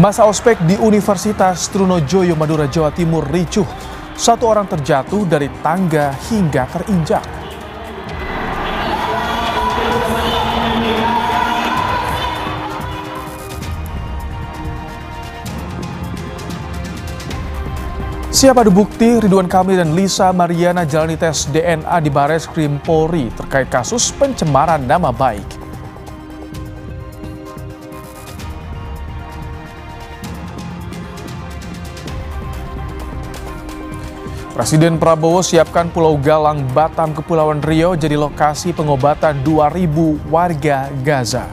Masa ospek di Universitas Trunojoyo, Madura, Jawa Timur ricuh. Satu orang terjatuh dari tangga hingga terinjak. Siap adu bukti, Ridwan Kamil dan Lisa Mariana jalani tes DNA di Bareskrim Polri terkait kasus pencemaran nama baik. Presiden Prabowo siapkan Pulau Galang, Batam, Kepulauan Riau jadi lokasi pengobatan 2.000 warga Gaza.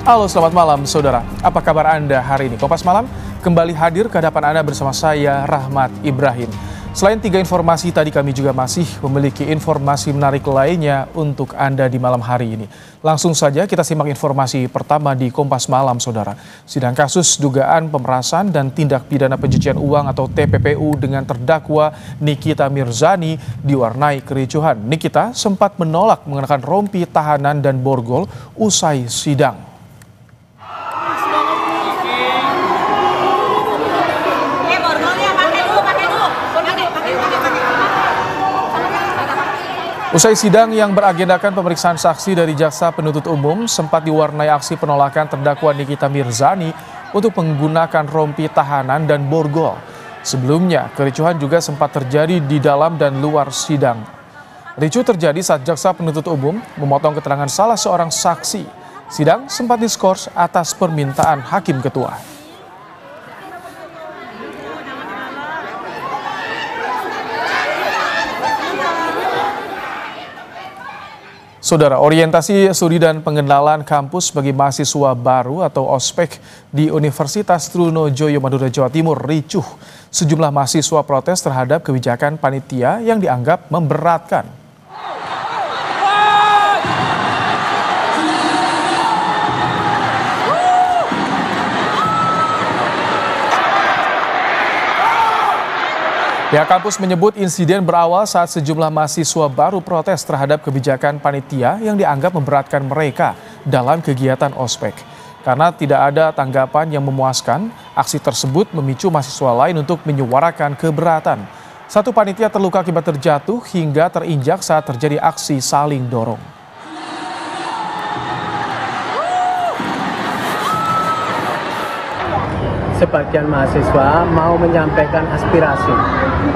Halo, selamat malam saudara. Apa kabar Anda hari ini? Kompas Malam kembali hadir ke hadapan Anda bersama saya, Rahmat Ibrahim. Selain 3 informasi tadi, kami juga masih memiliki informasi menarik lainnya untuk Anda di malam hari ini. Langsung saja kita simak informasi pertama di Kompas Malam, saudara. Sidang kasus dugaan pemerasan dan tindak pidana pencucian uang atau TPPU dengan terdakwa Nikita Mirzani diwarnai kericuhan. Nikita sempat menolak mengenakan rompi tahanan dan borgol usai sidang. Usai sidang yang beragendakan pemeriksaan saksi dari jaksa penuntut umum sempat diwarnai aksi penolakan terdakwa Nikita Mirzani untuk menggunakan rompi tahanan dan borgol. Sebelumnya, kericuhan juga sempat terjadi di dalam dan luar sidang. Ricuh terjadi saat jaksa penuntut umum memotong keterangan salah seorang saksi. Sidang sempat diskors atas permintaan hakim ketua. Saudara, orientasi studi dan pengenalan kampus bagi mahasiswa baru atau ospek di Universitas Trunojoyo, Madura, Jawa Timur ricuh. Sejumlah mahasiswa protes terhadap kebijakan panitia yang dianggap memberatkan. Pihak kampus menyebut insiden berawal saat sejumlah mahasiswa baru protes terhadap kebijakan panitia yang dianggap memberatkan mereka dalam kegiatan ospek. Karena tidak ada tanggapan yang memuaskan, aksi tersebut memicu mahasiswa lain untuk menyuarakan keberatan. Satu panitia terluka akibat terjatuh hingga terinjak saat terjadi aksi saling dorong. Sebagian mahasiswa mau menyampaikan aspirasi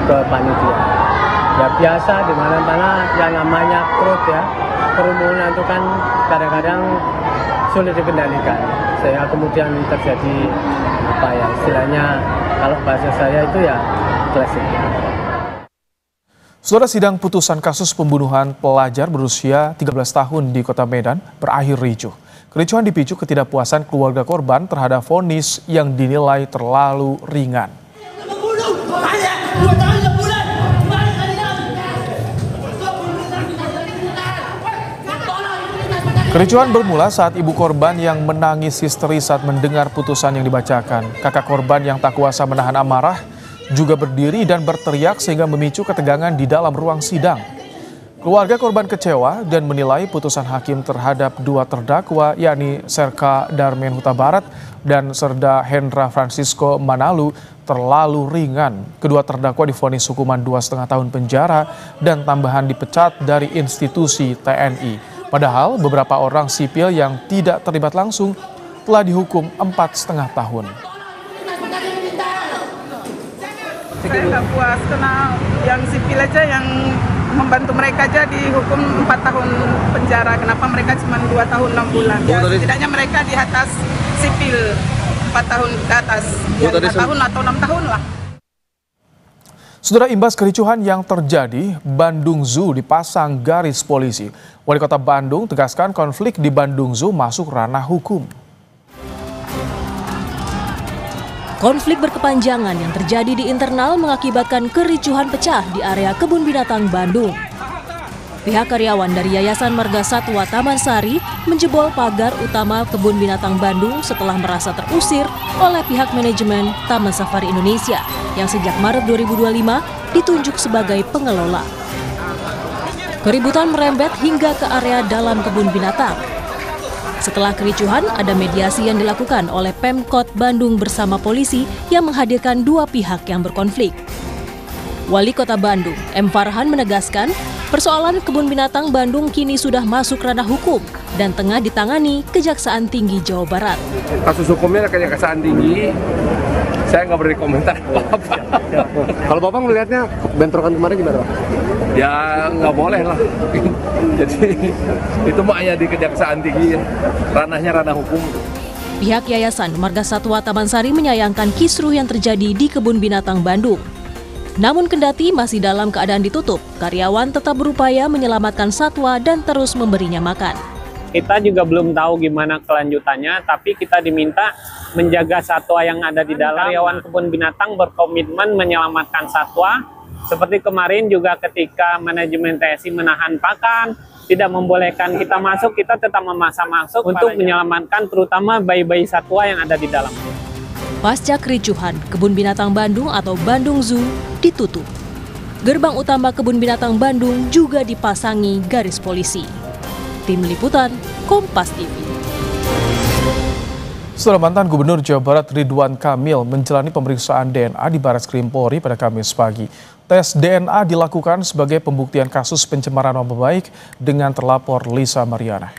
ke panitia. Ya biasa di mana-mana yang namanya crowd ya, kerumunan itu kan kadang-kadang sulit dikendalikan. Sehingga kemudian terjadi apa ya istilahnya, kalau bahasa saya itu ya klasik. Saudara, sidang putusan kasus pembunuhan pelajar berusia 13 tahun di Kota Medan berakhir ricuh. Kericuhan dipicu ketidakpuasan keluarga korban terhadap vonis yang dinilai terlalu ringan. Kericuhan bermula saat ibu korban yang menangis histeris saat mendengar putusan yang dibacakan. Kakak korban yang tak kuasa menahan amarah juga berdiri dan berteriak sehingga memicu ketegangan di dalam ruang sidang. Keluarga korban kecewa dan menilai putusan hakim terhadap 2 terdakwa yakni Serka Darmen Huta Barat dan Serda Hendra Francisco Manalu terlalu ringan. Kedua terdakwa divonis hukuman 2,5 tahun penjara dan tambahan dipecat dari institusi TNI. Padahal beberapa orang sipil yang tidak terlibat langsung telah dihukum 4,5 tahun. Saya nggak puas karena yang sipil aja yang membantu mereka aja dihukum 4 tahun penjara. Kenapa mereka cuma 2 tahun 6 bulan? Ya, setidaknya mereka di atas sipil 4 tahun ke atas, ya 5 tahun atau 6 tahun lah. Saudara, imbas kericuhan yang terjadi, Bandung Zoo dipasang garis polisi. Wali Kota Bandung tegaskan konflik di Bandung Zoo masuk ranah hukum. Konflik berkepanjangan yang terjadi di internal mengakibatkan kericuhan pecah di area kebun binatang Bandung. pihak karyawan dari Yayasan Marga Satwa Taman Sari menjebol pagar utama Kebun Binatang Bandung setelah merasa terusir oleh pihak manajemen Taman Safari Indonesia yang sejak Maret 2025 ditunjuk sebagai pengelola. Keributan merembet hingga ke area dalam kebun binatang. Setelah kericuhan, ada mediasi yang dilakukan oleh Pemkot Bandung bersama polisi yang menghadirkan dua pihak yang berkonflik. Wali Kota Bandung, M. Farhan menegaskan, persoalan Kebun Binatang Bandung kini sudah masuk ranah hukum dan tengah ditangani Kejaksaan Tinggi Jawa Barat. Kasus hukumnya Kejaksaan Tinggi, saya nggak beri komentar apa-apa. Kalau Bapak melihatnya bentrokan kemarin gimana, Pak? Ya nggak boleh lah. Jadi itu mah hanya di Kejaksaan Tinggi, ranahnya ranah hukum. Pihak Yayasan Marga Satwa Taman Sari menyayangkan kisruh yang terjadi di Kebun Binatang Bandung. Namun kendati masih dalam keadaan ditutup, karyawan tetap berupaya menyelamatkan satwa dan terus memberinya makan. Kita juga belum tahu gimana kelanjutannya, tapi kita diminta menjaga satwa yang ada di dalam. Karyawan kebun binatang berkomitmen menyelamatkan satwa. Seperti kemarin juga ketika manajemen TSI menahan pakan, tidak membolehkan kita masuk, kita tetap memaksa masuk untuk menyelamatkan terutama bayi-bayi satwa yang ada di dalam. Pasca kericuhan, Kebun Binatang Bandung atau Bandung Zoo ditutup. Gerbang utama Kebun Binatang Bandung juga dipasangi garis polisi. Tim Liputan, Kompas TV. Setelah mantan Gubernur Jawa Barat Ridwan Kamil menjalani pemeriksaan DNA di Barreskrim Polri pada Kamis pagi. Tes DNA dilakukan sebagai pembuktian kasus pencemaran nama baik dengan terlapor Lisa Mariana.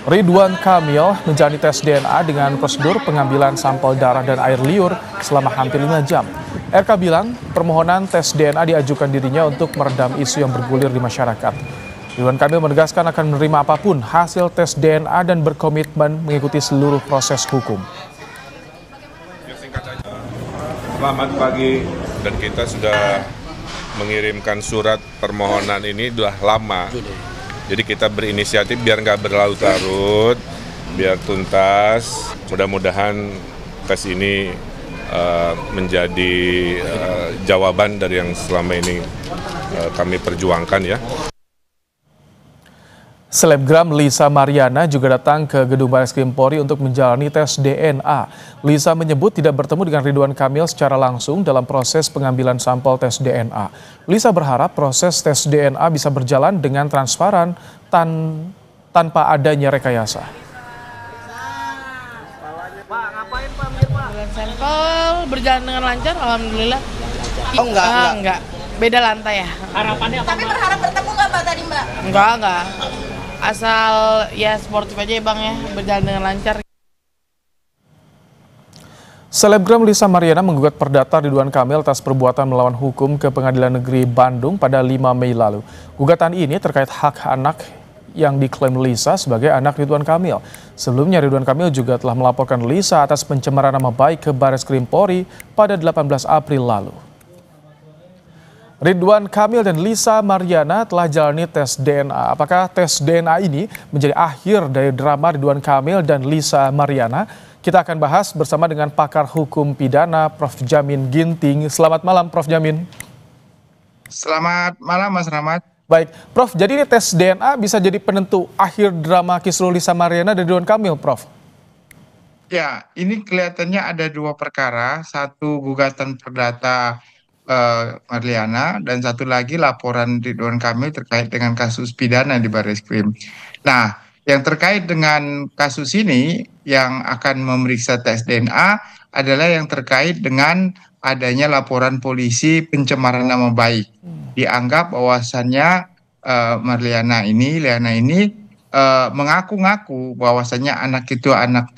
Ridwan Kamil menjalani tes DNA dengan prosedur pengambilan sampel darah dan air liur selama hampir 5 jam. RK bilang permohonan tes DNA diajukan dirinya untuk meredam isu yang bergulir di masyarakat. Ridwan Kamil menegaskan akan menerima apapun hasil tes DNA dan berkomitmen mengikuti seluruh proses hukum. Selamat pagi, dan kita sudah mengirimkan surat permohonan ini sudah lama. Jadi kita berinisiatif biar nggak berlarut-larut, biar tuntas. Mudah-mudahan tes ini menjadi jawaban dari yang selama ini kami perjuangkan ya. Selebgram Lisa Mariana juga datang ke gedung Barreskrim Polri untuk menjalani tes DNA. Lisa menyebut tidak bertemu dengan Ridwan Kamil secara langsung dalam proses pengambilan sampel tes DNA. Lisa berharap proses tes DNA bisa berjalan dengan transparan tanpa adanya rekayasa. Sampel berjalan dengan lancar, alhamdulillah. Oh enggak. Beda lantai ya. Harapannya apa? Tapi berharap bertemu nggak Mbak tadi Mbak? Enggak. Asal ya sportif aja ya Bang ya, berjalan dengan lancar. Selebgram Lisa Mariana menggugat perdata Ridwan Kamil atas perbuatan melawan hukum ke Pengadilan Negeri Bandung pada 5 Mei lalu. Gugatan ini terkait hak anak yang diklaim Lisa sebagai anak Ridwan Kamil. Sebelumnya Ridwan Kamil juga telah melaporkan Lisa atas pencemaran nama baik ke Barreskrim Polri pada 18 April lalu. Ridwan Kamil dan Lisa Mariana telah jalani tes DNA. Apakah tes DNA ini menjadi akhir dari drama Ridwan Kamil dan Lisa Mariana? Kita akan bahas bersama dengan pakar hukum pidana Prof. Jamin Ginting. Selamat malam Prof. Jamin. Selamat malam Mas Rahmat. Baik, Prof. Jadi ini tes DNA bisa jadi penentu akhir drama kisruh Lisa Mariana dan Ridwan Kamil, Prof? Ya, ini kelihatannya ada dua perkara. Satu gugatan perdata Marliana dan satu lagi laporan Ridwan Kamil terkait dengan kasus pidana di Barreskrim. Nah, yang terkait dengan kasus ini yang akan memeriksa tes DNA adalah yang terkait dengan adanya laporan polisi pencemaran nama baik. Dianggap bahwasannya Liana ini mengaku-ngaku bahwasannya anak itu anak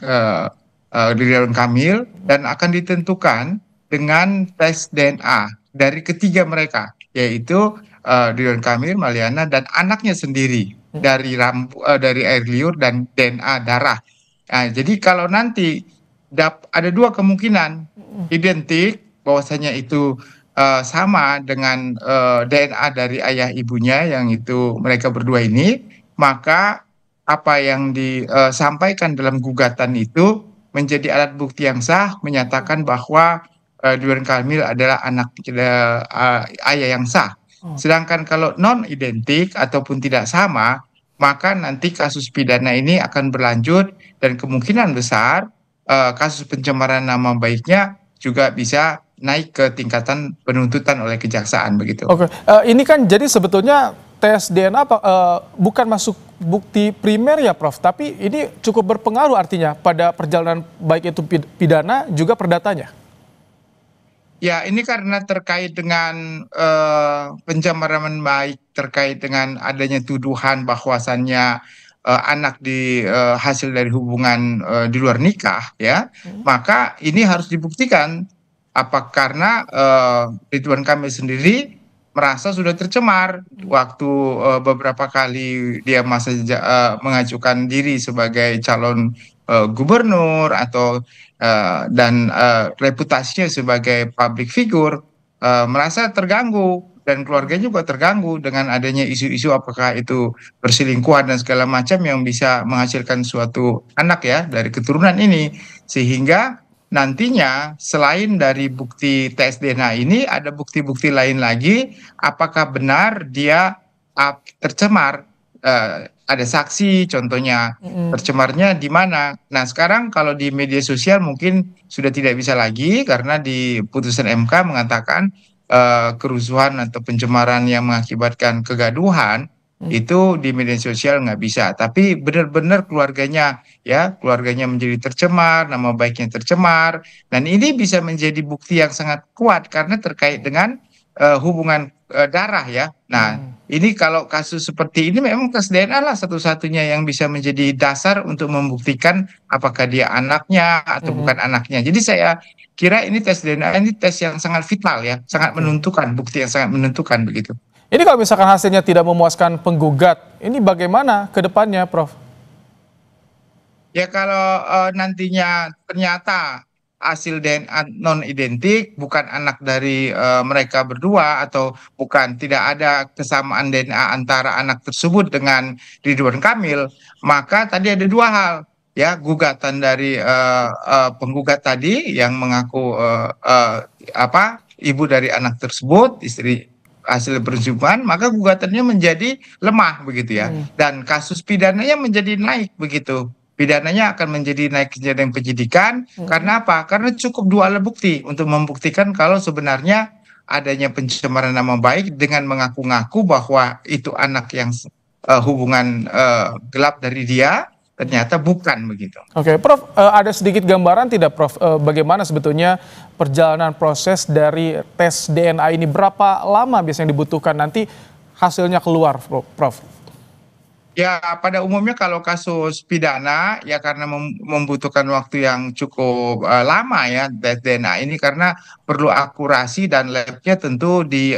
Ridwan Kamil dan akan ditentukan dengan tes DNA dari ketiga mereka, yaitu Ridwan Kamil, Mariana, dan anaknya sendiri dari air liur dan DNA darah. Nah, jadi kalau nanti ada dua kemungkinan identik bahwasanya itu sama dengan DNA dari ayah ibunya yang itu mereka berdua ini, maka apa yang disampaikan dalam gugatan itu menjadi alat bukti yang sah menyatakan bahwa Ridwan Kamil adalah anak ayah yang sah. Sedangkan kalau non identik ataupun tidak sama, maka nanti kasus pidana ini akan berlanjut dan kemungkinan besar kasus pencemaran nama baiknya juga bisa naik ke tingkatan penuntutan oleh kejaksaan begitu. Oke, ini kan jadi sebetulnya tes DNA bukan masuk bukti primer ya Prof, tapi ini cukup berpengaruh artinya pada perjalanan baik itu pidana juga perdatanya. Ya, ini karena terkait dengan pencemaran baik, terkait dengan adanya tuduhan bahwasannya anak hasil dari hubungan di luar nikah, ya, maka ini harus dibuktikan. Apa karena Ridwan Kamil sendiri merasa sudah tercemar waktu beberapa kali dia mengajukan diri sebagai calon gubernur atau dan reputasinya sebagai public figure merasa terganggu dan keluarganya juga terganggu dengan adanya isu-isu apakah itu perselingkuhan dan segala macam yang bisa menghasilkan suatu anak ya dari keturunan ini, sehingga nantinya selain dari bukti tes DNA ini ada bukti-bukti lain lagi apakah benar dia tercemar. Ada saksi contohnya tercemarnya di mana. Nah sekarang kalau di media sosial mungkin sudah tidak bisa lagi karena di putusan MK mengatakan kerusuhan atau pencemaran yang mengakibatkan kegaduhan itu di media sosial nggak bisa, tapi benar-benar keluarganya menjadi tercemar, nama baiknya tercemar, dan ini bisa menjadi bukti yang sangat kuat karena terkait dengan hubungan darah ya. Nah ini kalau kasus seperti ini memang tes DNA lah satu-satunya yang bisa menjadi dasar untuk membuktikan apakah dia anaknya atau bukan anaknya. Jadi saya kira ini tes DNA ini tes yang sangat vital ya, sangat menentukan, bukti yang sangat menentukan begitu. Ini kalau misalkan hasilnya tidak memuaskan penggugat, ini bagaimana ke depannya, Prof? Ya kalau nantinya ternyata hasil DNA non identik, bukan anak dari mereka berdua atau tidak ada kesamaan DNA antara anak tersebut dengan Ridwan Kamil, maka tadi ada dua hal ya, gugatan dari penggugat tadi yang mengaku ibu dari anak tersebut, istri hasil perjumpaan, maka gugatannya menjadi lemah begitu ya, dan kasus pidananya menjadi naik begitu. Pidananya akan menjadi naik ke jenjang penyidikan. Karena apa? Karena cukup dua alat bukti untuk membuktikan kalau sebenarnya adanya pencemaran nama baik dengan mengaku-ngaku bahwa itu anak yang hubungan gelap dari dia, ternyata bukan begitu. Oke, Prof, ada sedikit gambaran tidak, Prof, bagaimana sebetulnya perjalanan proses dari tes DNA ini? Berapa lama biasanya dibutuhkan nanti hasilnya keluar, Prof? Ya, pada umumnya kalau kasus pidana ya karena membutuhkan waktu yang cukup lama ya tes DNA ini karena perlu akurasi dan labnya tentu di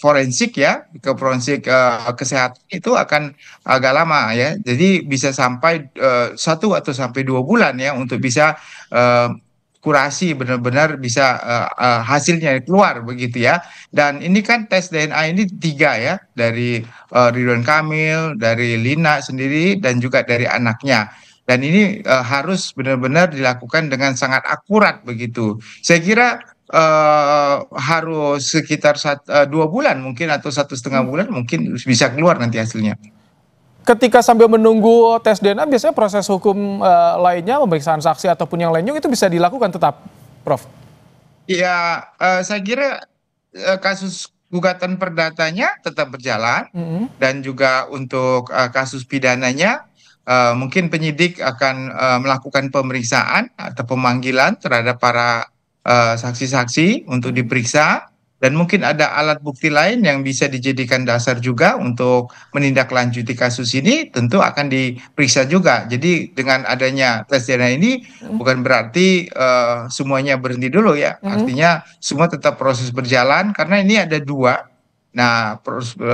forensik ya, ke forensik kesehatan itu akan agak lama ya. Jadi bisa sampai 1 atau sampai 2 bulan ya untuk bisa kurasi benar-benar bisa hasilnya keluar begitu ya. Dan ini kan tes DNA ini 3 ya, dari Ridwan Kamil, dari Lina sendiri dan juga dari anaknya. Dan ini harus benar-benar dilakukan dengan sangat akurat begitu. Saya kira harus sekitar 2 bulan mungkin atau 1,5 bulan mungkin bisa keluar nanti hasilnya. Ketika sambil menunggu tes DNA, biasanya proses hukum lainnya, pemeriksaan saksi ataupun yang lainnya itu bisa dilakukan tetap, Prof? Ya, saya kira kasus gugatan perdatanya tetap berjalan dan juga untuk kasus pidananya mungkin penyidik akan melakukan pemeriksaan atau pemanggilan terhadap para saksi-saksi untuk diperiksa. Dan mungkin ada alat bukti lain yang bisa dijadikan dasar juga untuk menindaklanjuti kasus ini, tentu akan diperiksa juga. Jadi dengan adanya tes DNA ini bukan berarti semuanya berhenti dulu ya. Artinya semua tetap proses berjalan karena ini ada 2. Nah,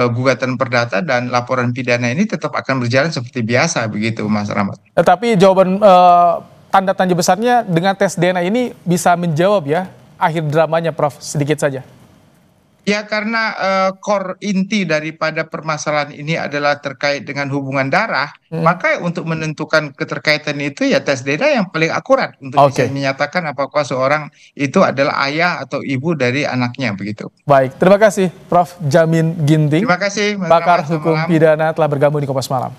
gugatan perdata dan laporan pidana ini tetap akan berjalan seperti biasa begitu, Mas Rahmat. Tetapi jawaban tanda tanya besarnya dengan tes DNA ini bisa menjawab ya akhir dramanya, Prof, sedikit saja. Ya, karena core inti daripada permasalahan ini adalah terkait dengan hubungan darah, maka untuk menentukan keterkaitan itu ya tes DNA yang paling akurat untuk bisa Oke. menyatakan apakah seorang itu adalah ayah atau ibu dari anaknya begitu. Baik, terima kasih Prof. Jamin Ginting, Terima kasih, Mas pakar Rahmat. Selamat hukum malam. pidana telah bergabung di Kompas Malam.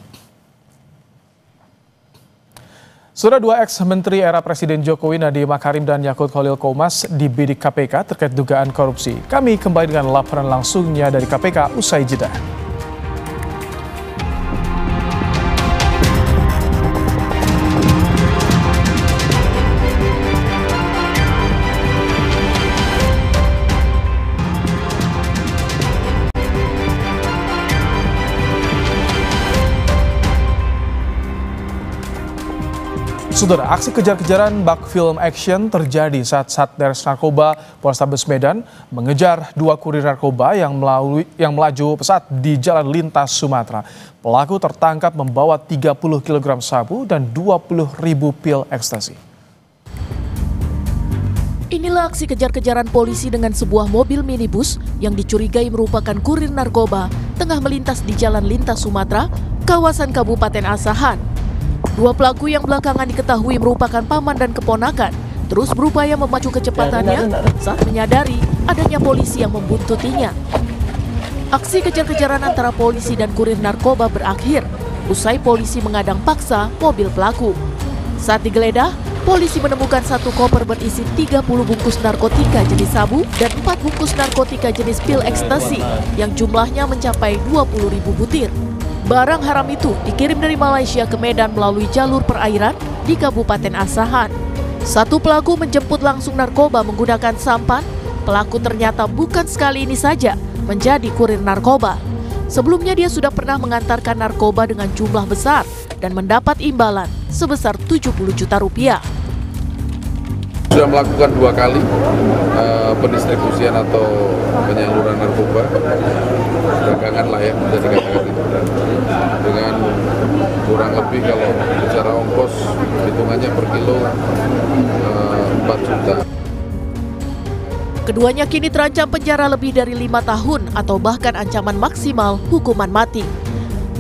Sudah dua ex-menteri era Presiden Jokowi Nadiem Makarim dan Yakut Khalil Qomas dibidik KPK terkait dugaan korupsi. Kami kembali dengan laporan langsungnya dari KPK usai jeda. Saudara, aksi kejar-kejaran bak film action terjadi saat Satgas Narkoba Polrestabes Medan mengejar dua kurir narkoba yang melaju pesat di jalan lintas Sumatera. Pelaku tertangkap membawa 30 kg sabu dan 20.000 pil ekstasi. Inilah aksi kejar-kejaran polisi dengan sebuah mobil minibus yang dicurigai merupakan kurir narkoba tengah melintas di jalan lintas Sumatera, kawasan Kabupaten Asahan. Dua pelaku yang belakangan diketahui merupakan paman dan keponakan terus berupaya memacu kecepatannya saat menyadari adanya polisi yang membuntutinya. Aksi kejar-kejaran antara polisi dan kurir narkoba berakhir usai polisi mengadang paksa mobil pelaku. Saat digeledah, polisi menemukan satu koper berisi 30 bungkus narkotika jenis sabu dan 4 bungkus narkotika jenis pil ekstasi yang jumlahnya mencapai 20.000 butir. Barang haram itu dikirim dari Malaysia ke Medan melalui jalur perairan di Kabupaten Asahan. Satu pelaku menjemput langsung narkoba menggunakan sampan. Pelaku ternyata bukan sekali ini saja menjadi kurir narkoba. Sebelumnya dia sudah pernah mengantarkan narkoba dengan jumlah besar dan mendapat imbalan sebesar 70 juta rupiah. Sudah melakukan 2 kali pendistribusian atau penyaluran narkoba, dagangan lah ya, bisa dikatakan itu. Dengan kurang lebih kalau bicara ongkos, hitungannya per kilo 4 juta. Keduanya kini terancam penjara lebih dari 5 tahun atau bahkan ancaman maksimal hukuman mati.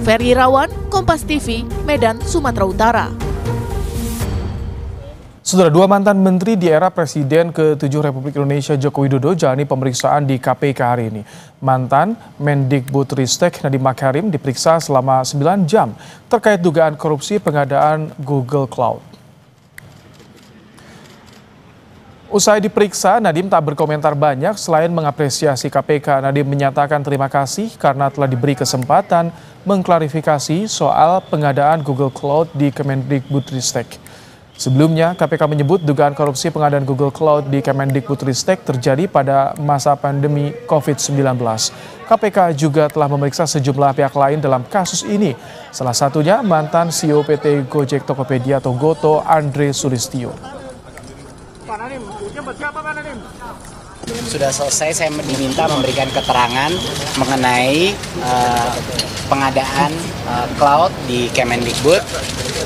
Ferry Irawan, Kompas TV, Medan, Sumatera Utara. Saudara, dua mantan menteri di era Presiden ke-7 Republik Indonesia Joko Widodo jalani pemeriksaan di KPK hari ini. Mantan Mendikbudristek Nadiem Makarim diperiksa selama 9 jam terkait dugaan korupsi pengadaan Google Cloud. Usai diperiksa, Nadiem tak berkomentar banyak selain mengapresiasi KPK. Nadiem menyatakan terima kasih karena telah diberi kesempatan mengklarifikasi soal pengadaan Google Cloud di Kemendikbudristek. Sebelumnya, KPK menyebut dugaan korupsi pengadaan Google Cloud di Kemendikbudristek terjadi pada masa pandemi COVID-19. KPK juga telah memeriksa sejumlah pihak lain dalam kasus ini. Salah satunya mantan CEO PT Gojek Tokopedia atau Goto, Andre Sulistyo. Sudah selesai, saya diminta memberikan keterangan mengenai pengadaan cloud di Kemendikbud.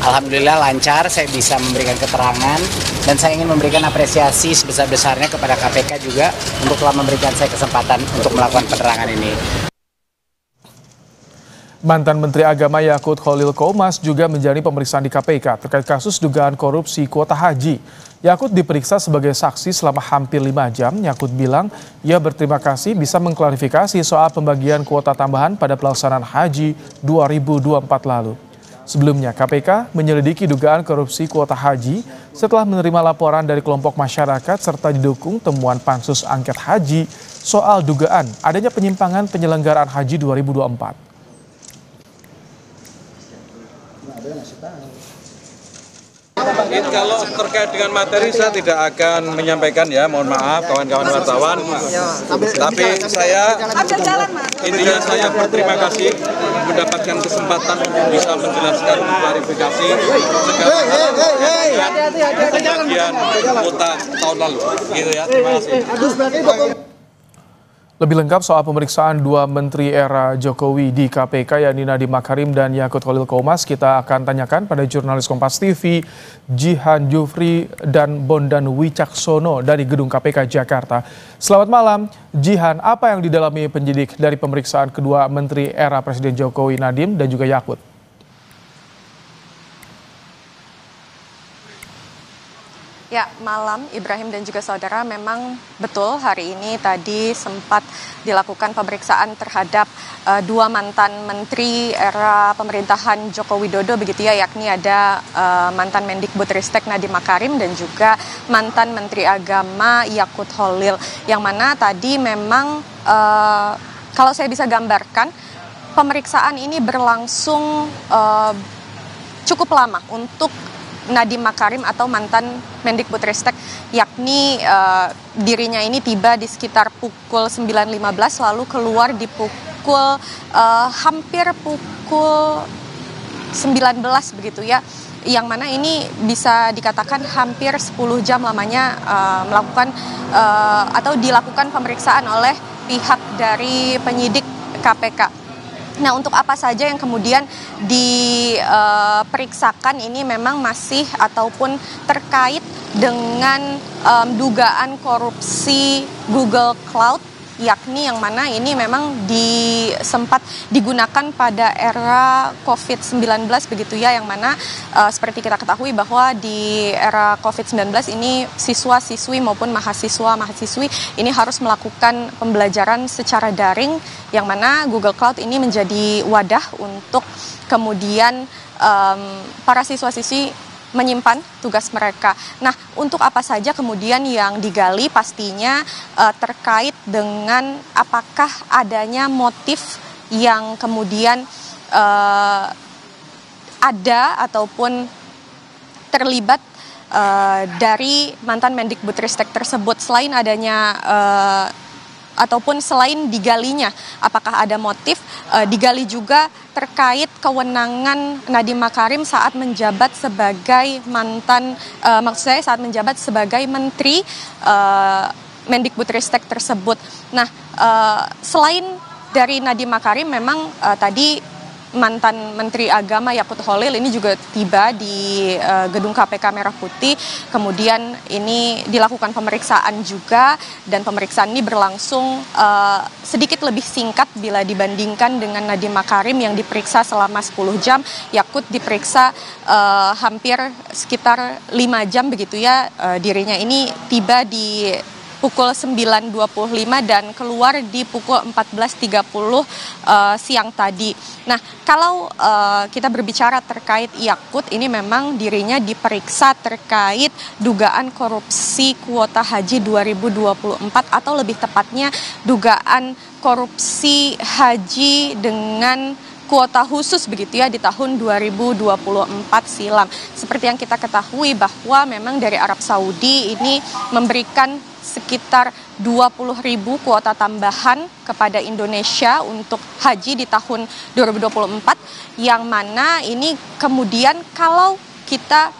Alhamdulillah lancar, saya bisa memberikan keterangan dan saya ingin memberikan apresiasi sebesar-besarnya kepada KPK juga untuk telah memberikan saya kesempatan untuk melakukan penerangan ini. Mantan Menteri Agama Yakut Khalil Qomas juga menjalani pemeriksaan di KPK terkait kasus dugaan korupsi kuota haji. Yakut diperiksa sebagai saksi selama hampir 5 jam. Yakut bilang ia berterima kasih bisa mengklarifikasi soal pembagian kuota tambahan pada pelaksanaan haji 2024 lalu. Sebelumnya, KPK menyelidiki dugaan korupsi kuota haji setelah menerima laporan dari kelompok masyarakat serta didukung temuan pansus angket haji soal dugaan adanya penyimpangan penyelenggaraan haji 2024. Kalau terkait dengan materi saya tidak akan menyampaikan ya, mohon maaf kawan-kawan wartawan. Tapi saya intinya saya berterima kasih mendapatkan kesempatan untuk bisa menjelaskan klarifikasi segala pembagian kuota tahun lalu. Gitu ya, terima kasih. Lebih lengkap soal pemeriksaan dua menteri era Jokowi di KPK, yakni Nadiem Makarim dan Yakut Khalil Qomas, kita akan tanyakan pada jurnalis Kompas TV Jihan Jufri dan Bondan Wicaksono dari Gedung KPK Jakarta. Selamat malam, Jihan. Apa yang didalami penyidik dari pemeriksaan kedua menteri era Presiden Jokowi, Nadiem dan juga Yakut? Ya, malam Ibrahim dan juga saudara, memang betul hari ini tadi sempat dilakukan pemeriksaan terhadap dua mantan menteri era pemerintahan Joko Widodo begitu ya, yakni ada mantan Mendikbudristek Nadiem Makarim dan juga mantan Menteri Agama Yakut Khalil, yang mana tadi memang kalau saya bisa gambarkan pemeriksaan ini berlangsung cukup lama untuk Nadiem Makarim atau mantan Mendikbudristek, yakni dirinya ini tiba di sekitar pukul 9.15 lalu keluar di pukul hampir pukul 19 begitu ya, yang mana ini bisa dikatakan hampir 10 jam lamanya melakukan atau dilakukan pemeriksaan oleh pihak dari penyidik KPK. Nah, untuk apa saja yang kemudian diperiksakan ini memang masih ataupun terkait dengan dugaan korupsi Google Cloud, yakni yang mana ini memang sempat digunakan pada era COVID-19 begitu ya, yang mana seperti kita ketahui bahwa di era COVID-19 ini siswa-siswi maupun mahasiswa-mahasiswi ini harus melakukan pembelajaran secara daring, yang mana Google Cloud ini menjadi wadah untuk kemudian para siswa-siswi menyimpan tugas mereka. Nah, untuk apa saja kemudian yang digali pastinya terkait dengan apakah adanya motif yang kemudian ada ataupun terlibat dari mantan Mendikbudristek tersebut, selain adanya ataupun selain digalinya apakah ada motif, digali juga terkait kewenangan Nadiem Makarim saat menjabat sebagai saat menjabat sebagai menteri Mendikbudristek tersebut. Nah, selain dari Nadiem Makarim, memang tadi mantan Menteri Agama Yakut Khalil ini juga tiba di gedung KPK Merah Putih. Kemudian ini dilakukan pemeriksaan juga, dan pemeriksaan ini berlangsung sedikit lebih singkat bila dibandingkan dengan Nadiem Makarim yang diperiksa selama 10 jam. Yakut diperiksa hampir sekitar 5 jam begitu ya. Dirinya ini tiba di pukul 9.25 dan keluar di pukul 14.30 siang tadi. Nah, kalau kita berbicara terkait Yakut, ini memang dirinya diperiksa terkait dugaan korupsi kuota haji 2024 atau lebih tepatnya dugaan korupsi haji dengan kuota khusus begitu ya di tahun 2024 silam. Seperti yang kita ketahui bahwa memang dari Arab Saudi ini memberikan sekitar 20.000 kuota tambahan kepada Indonesia untuk haji di tahun 2024, yang mana ini kemudian kalau kita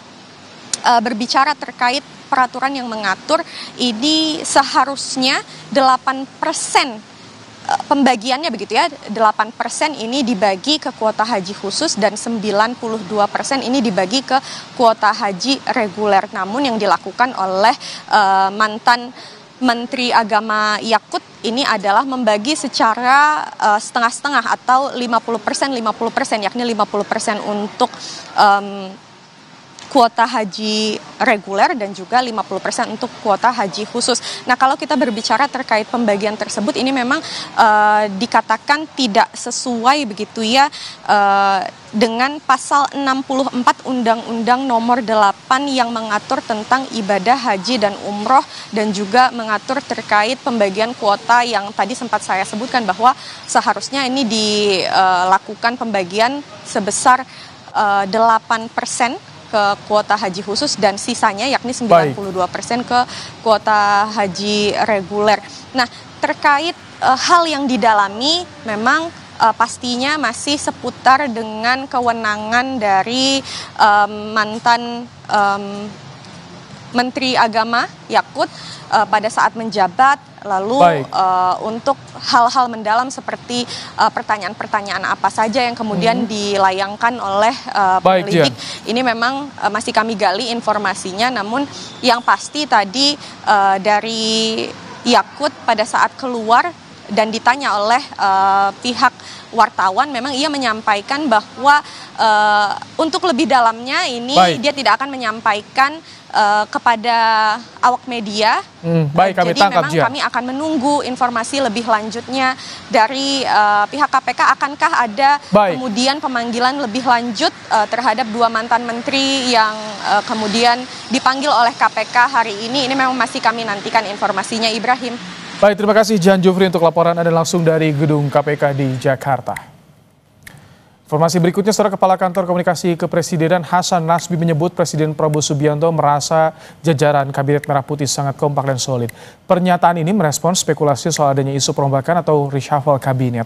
berbicara terkait peraturan yang mengatur, ini seharusnya 8% pembagiannya begitu ya, 8% ini dibagi ke kuota haji khusus dan 92% ini dibagi ke kuota haji reguler. Namun yang dilakukan oleh mantan Menteri Agama Yakut ini adalah membagi secara setengah-setengah atau 50%, yakni 50% untuk kuota haji reguler dan juga 50% untuk kuota haji khusus. Nah, kalau kita berbicara terkait pembagian tersebut, ini memang dikatakan tidak sesuai begitu ya dengan pasal 64 Undang-Undang Nomor 8 yang mengatur tentang ibadah haji dan umroh, dan juga mengatur terkait pembagian kuota yang tadi sempat saya sebutkan bahwa seharusnya ini dilakukan pembagian sebesar 8% ke kuota haji khusus dan sisanya yakni 92% ke kuota haji reguler. Nah, terkait hal yang didalami memang pastinya masih seputar dengan kewenangan dari mantan Menteri Agama Yakut pada saat menjabat, lalu untuk hal-hal mendalam seperti pertanyaan-pertanyaan apa saja yang kemudian dilayangkan oleh penyelidik. Ini memang masih kami gali informasinya, namun yang pasti tadi dari Yakut pada saat keluar dan ditanya oleh pihak wartawan, memang ia menyampaikan bahwa untuk lebih dalamnya ini dia tidak akan menyampaikan kepada awak media. Kami Jadi tangkap, memang kami akan menunggu informasi lebih lanjutnya dari pihak KPK. Akankah ada kemudian pemanggilan lebih lanjut terhadap dua mantan menteri yang kemudian dipanggil oleh KPK hari ini? Ini memang masih kami nantikan informasinya, Ibrahim. Baik, terima kasih Jan Jufri untuk laporan Anda langsung dari gedung KPK di Jakarta. Informasi berikutnya, Saudara, Kepala Kantor Komunikasi Kepresidenan Hasan Nasbi menyebut Presiden Prabowo Subianto merasa jajaran Kabinet Merah Putih sangat kompak dan solid. Pernyataan ini merespons spekulasi soal adanya isu perombakan atau reshuffle kabinet.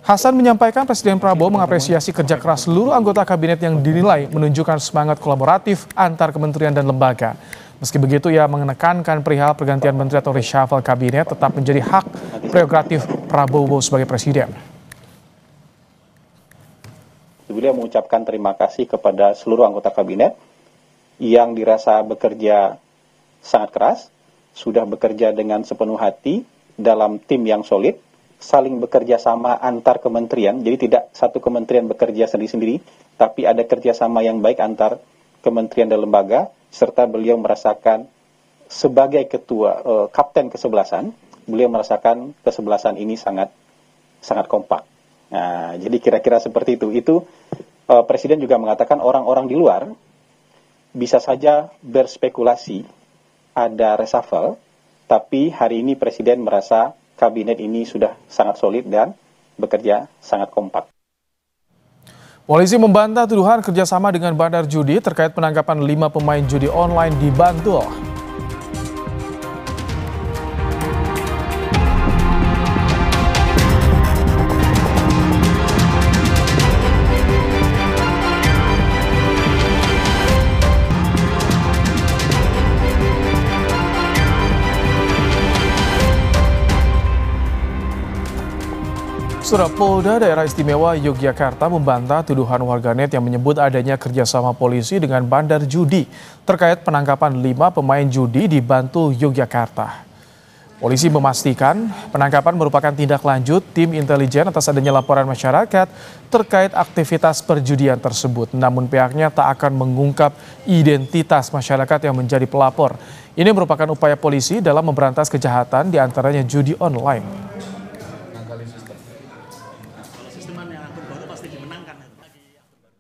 Hasan menyampaikan Presiden Prabowo mengapresiasi kerja keras seluruh anggota kabinet yang dinilai menunjukkan semangat kolaboratif antar kementerian dan lembaga. Meski begitu, ia menekankan perihal pergantian menteri atau reshuffle kabinet tetap menjadi hak prerogatif Prabowo sebagai presiden. Beliau mengucapkan terima kasih kepada seluruh anggota kabinet yang dirasa bekerja sangat keras, sudah bekerja dengan sepenuh hati dalam tim yang solid, saling bekerja sama antar kementerian, jadi tidak satu kementerian bekerja sendiri-sendiri, tapi ada kerjasama yang baik antar kementerian dan lembaga, serta beliau merasakan sebagai ketua kapten kesebelasan, beliau merasakan kesebelasan ini sangat kompak. Nah, jadi kira-kira seperti itu. Itu Presiden juga mengatakan orang-orang di luar bisa saja berspekulasi ada reshuffle, tapi hari ini Presiden merasa kabinet ini sudah sangat solid dan bekerja sangat kompak. Polisi membantah tuduhan kerjasama dengan bandar judi terkait penangkapan 5 pemain judi online di Bantul. Saudara, Polda Daerah Istimewa Yogyakarta membantah tuduhan warganet yang menyebut adanya kerjasama polisi dengan bandar judi terkait penangkapan 5 pemain judi di Bantul, Yogyakarta. Polisi memastikan penangkapan merupakan tindak lanjut tim intelijen atas adanya laporan masyarakat terkait aktivitas perjudian tersebut. Namun pihaknya tak akan mengungkap identitas masyarakat yang menjadi pelapor. Ini merupakan upaya polisi dalam memberantas kejahatan diantaranya judi online.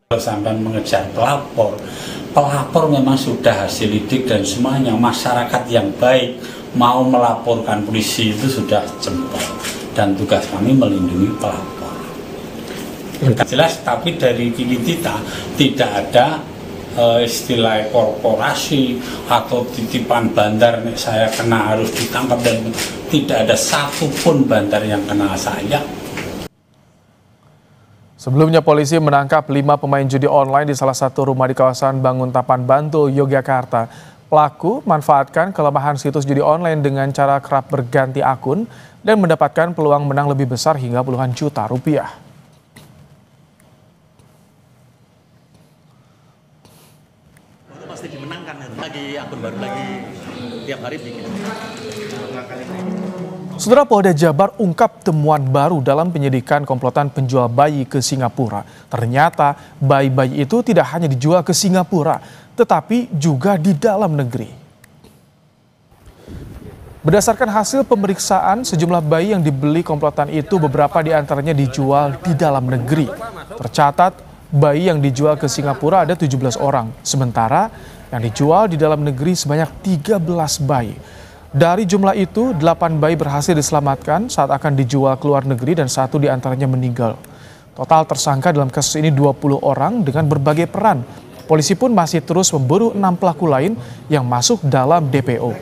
Kalau sampai mengejar pelapor memang sudah hasil lidik dan semuanya masyarakat yang baik mau melaporkan polisi itu sudah jempol dan tugas kami melindungi pelapor. Jelas, tapi dari kita tidak ada istilah korporasi atau titipan bandar saya kena harus ditangkap, dan tidak ada satupun bandar yang kena saya. Sebelumnya polisi menangkap 5 pemain judi online di salah satu rumah di kawasan Banguntapan, Bantul, Yogyakarta. Pelaku manfaatkan kelemahan situs judi online dengan cara kerap berganti akun dan mendapatkan peluang menang lebih besar hingga puluhan juta rupiah. Pasti dimenangkan lagi, akun baru lagi tiap hari bikin. Saudara, Polda Jabar ungkap temuan baru dalam penyidikan komplotan penjual bayi ke Singapura. Ternyata bayi-bayi itu tidak hanya dijual ke Singapura, tetapi juga di dalam negeri. Berdasarkan hasil pemeriksaan, sejumlah bayi yang dibeli komplotan itu beberapa diantaranya dijual di dalam negeri. Tercatat bayi yang dijual ke Singapura ada 17 orang, sementara yang dijual di dalam negeri sebanyak 13 bayi. Dari jumlah itu, 8 bayi berhasil diselamatkan saat akan dijual ke luar negeri dan 1 diantaranya meninggal. Total tersangka dalam kasus ini 20 orang dengan berbagai peran. Polisi pun masih terus memburu 6 pelaku lain yang masuk dalam DPO.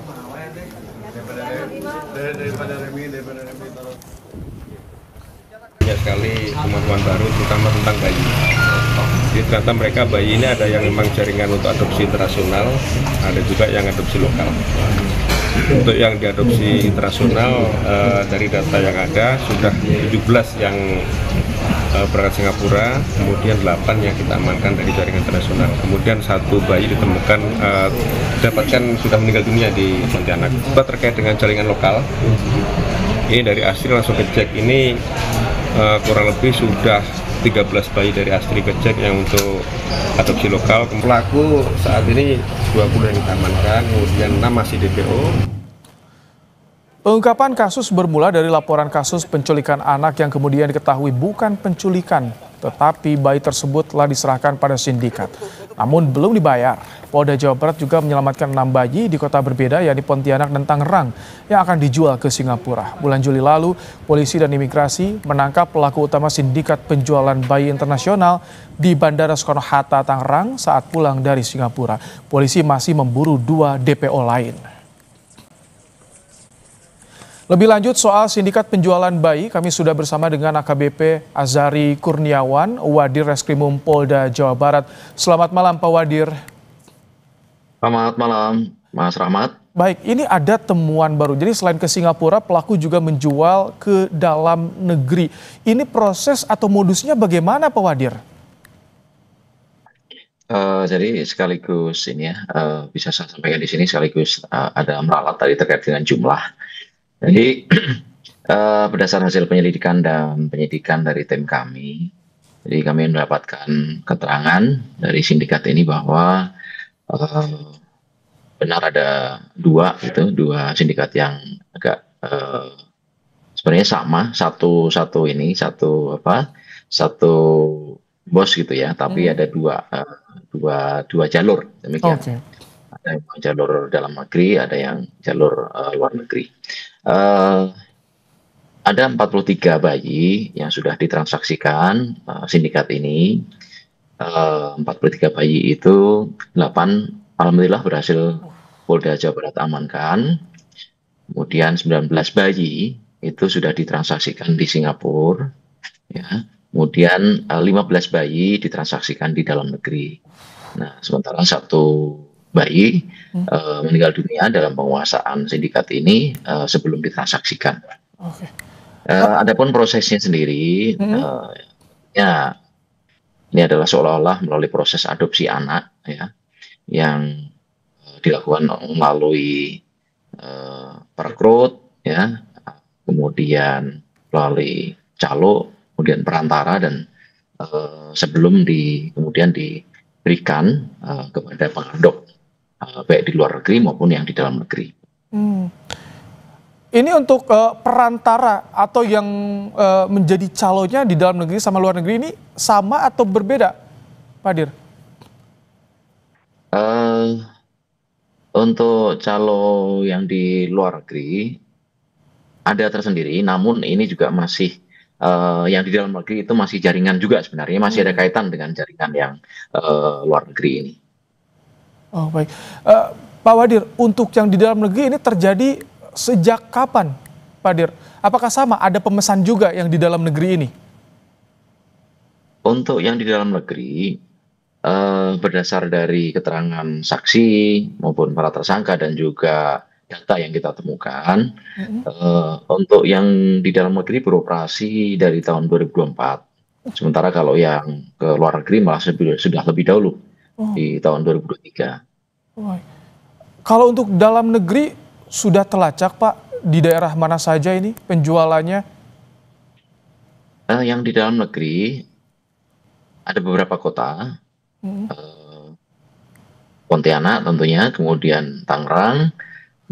Banyak sekali temuan-temuan baru terutama tentang bayi. Jadi ternyata mereka bayi ini ada yang memang jaringan untuk adopsi internasional, ada juga yang adopsi lokal. Untuk yang diadopsi internasional dari data yang ada sudah 17 yang berangkat Singapura, kemudian 8 yang kita amankan dari jaringan internasional. Kemudian 1 bayi ditemukan dapatkan sudah meninggal dunia di Pontianak. Terkait dengan jaringan lokal, ini dari Astri langsung kecek ini kurang lebih sudah 13 bayi dari Astri kecek yang untuk adopsi lokal. Pelaku saat ini 20 yang kita amankan, kemudian 6 masih DPO. Pengungkapan kasus bermula dari laporan kasus penculikan anak yang kemudian diketahui bukan penculikan, tetapi bayi tersebut telah diserahkan pada sindikat. Namun belum dibayar. Polda Jawa Barat juga menyelamatkan 6 bayi di kota berbeda, yakni Pontianak dan Tangerang, yang akan dijual ke Singapura. Bulan Juli lalu, polisi dan imigrasi menangkap pelaku utama sindikat penjualan bayi internasional di Bandara Soekarno-Hatta, Tangerang saat pulang dari Singapura. Polisi masih memburu 2 DPO lain. Lebih lanjut soal sindikat penjualan bayi, kami sudah bersama dengan AKBP Azari Kurniawan, Wadir Reskrimum Polda Jawa Barat. Selamat malam Pak Wadir. Selamat malam Mas Rahmat. Baik, ini ada temuan baru. Jadi selain ke Singapura, pelaku juga menjual ke dalam negeri. Ini proses atau modusnya bagaimana Pak Wadir? Jadi sekaligus ini ya, bisa saya sampaikan di sini sekaligus ada meralat tadi terkait dengan jumlah. Jadi berdasarkan hasil penyelidikan dan penyidikan dari tim kami, jadi kami mendapatkan keterangan dari sindikat ini bahwa benar ada dua sindikat yang agak sebenarnya sama, satu bos gitu ya, tapi ada dua jalur demikian. Okay. Ada yang jalur dalam negeri, ada yang jalur luar negeri. Ada 43 bayi yang sudah ditransaksikan sindikat ini. 43 bayi itu 8 alhamdulillah berhasil Polda Jawa Barat amankan. Kemudian 19 bayi itu sudah ditransaksikan di Singapura. Ya. Kemudian 15 bayi ditransaksikan di dalam negeri. Nah, sementara 1 bayi meninggal dunia dalam penguasaan sindikat ini sebelum ditransaksikan. Okay. Adapun prosesnya sendiri, ya ini adalah seolah-olah melalui proses adopsi anak, ya, yang dilakukan melalui perekrut, ya, kemudian melalui calo, kemudian perantara dan sebelum kemudian diberikan kepada pengadop. Baik di luar negeri maupun yang di dalam negeri. Ini untuk perantara atau yang menjadi calonnya di dalam negeri sama luar negeri ini sama atau berbeda, Pak Dir? Untuk calo yang di luar negeri ada tersendiri, namun ini juga masih yang di dalam negeri itu masih jaringan juga sebenarnya, masih ada kaitan dengan jaringan yang luar negeri ini. Oh baik, Pak Wadir, untuk yang di dalam negeri ini terjadi sejak kapan, Pak Dir? Apakah sama ada pemesan juga yang di dalam negeri ini? Untuk yang di dalam negeri, berdasar dari keterangan saksi maupun para tersangka dan juga data yang kita temukan, untuk yang di dalam negeri beroperasi dari tahun 2024. Sementara kalau yang ke luar negeri malah sudah lebih dahulu. Di tahun 2023. Kalau untuk dalam negeri sudah terlacak Pak, di daerah mana saja ini penjualannya? Yang di dalam negeri ada beberapa kota, Pontianak tentunya, kemudian Tangerang,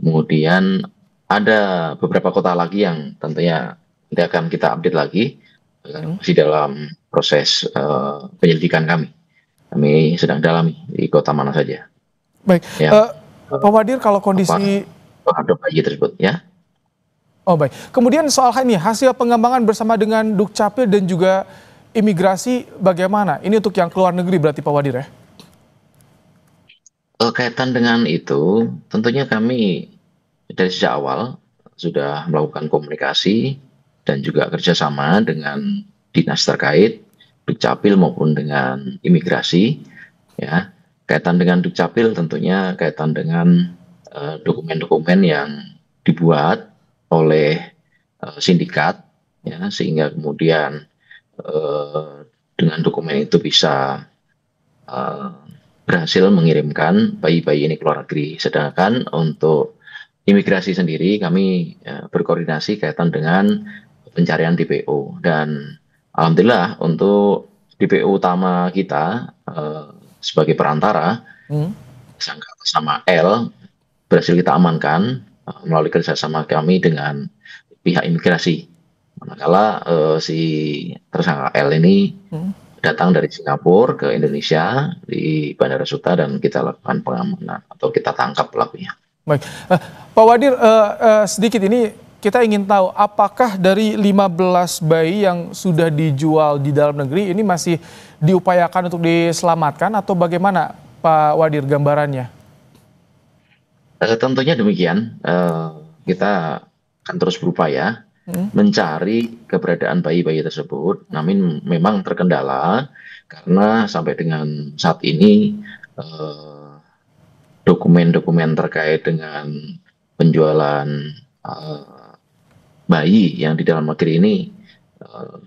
kemudian ada beberapa kota lagi yang tentunya nanti akan kita update lagi, masih dalam proses penyelidikan kami. Kami sedang dalami di kota mana saja. Baik, ya. Pak Wadir, kalau kondisi ada bayi tersebut, ya. Oh baik. Kemudian soal ini hasil pengembangan bersama dengan Dukcapil dan juga imigrasi bagaimana? Ini untuk yang keluar negeri berarti Pak Wadir ya? Kaitan dengan itu, tentunya kami dari sejak awal sudah melakukan komunikasi dan juga kerjasama dengan dinas terkait Dukcapil maupun dengan imigrasi. Ya, kaitan dengan Dukcapil tentunya kaitan dengan dokumen-dokumen yang dibuat oleh sindikat, ya, sehingga kemudian dengan dokumen itu bisa berhasil mengirimkan bayi-bayi ini ke luar negeri. Sedangkan untuk imigrasi sendiri kami berkoordinasi kaitan dengan pencarian DPO, dan alhamdulillah untuk DPO utama kita sebagai perantara tersangka atas nama L berhasil kita amankan melalui kerjasama kami dengan pihak imigrasi. Manakala si tersangka L ini datang dari Singapura ke Indonesia di Bandara Suta dan kita lakukan pengamanan atau kita tangkap pelakunya. Baik, Pak Wadir, sedikit ini kita ingin tahu apakah dari 15 bayi yang sudah dijual di dalam negeri ini masih diupayakan untuk diselamatkan atau bagaimana Pak Wadir gambarannya? Tentunya demikian, kita akan terus berupaya mencari keberadaan bayi-bayi tersebut, namun memang terkendala karena sampai dengan saat ini dokumen-dokumen terkait dengan penjualan bayi yang di dalam negeri ini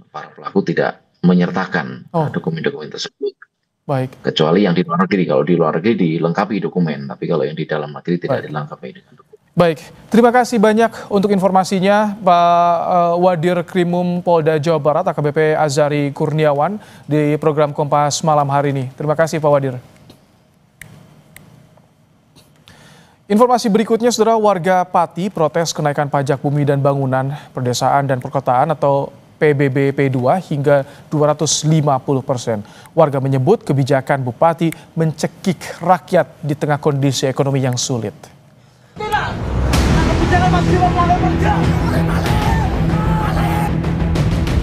para pelaku tidak menyertakan dokumen-dokumen tersebut. Baik. Kecuali yang di luar negeri. Kalau di luar negeri dilengkapi dokumen, tapi kalau yang di dalam negeri tidak dilengkapi dengan dokumen. Baik, terima kasih banyak untuk informasinya Pak Wadir Krimum Polda Jawa Barat AKBP Azari Kurniawan di program Kompas malam hari ini. Terima kasih Pak Wadir. Informasi berikutnya, saudara, warga Pati protes kenaikan pajak bumi dan bangunan, perdesaan dan perkotaan atau PBB P2 hingga 250%. Warga menyebut kebijakan Bupati mencekik rakyat di tengah kondisi ekonomi yang sulit.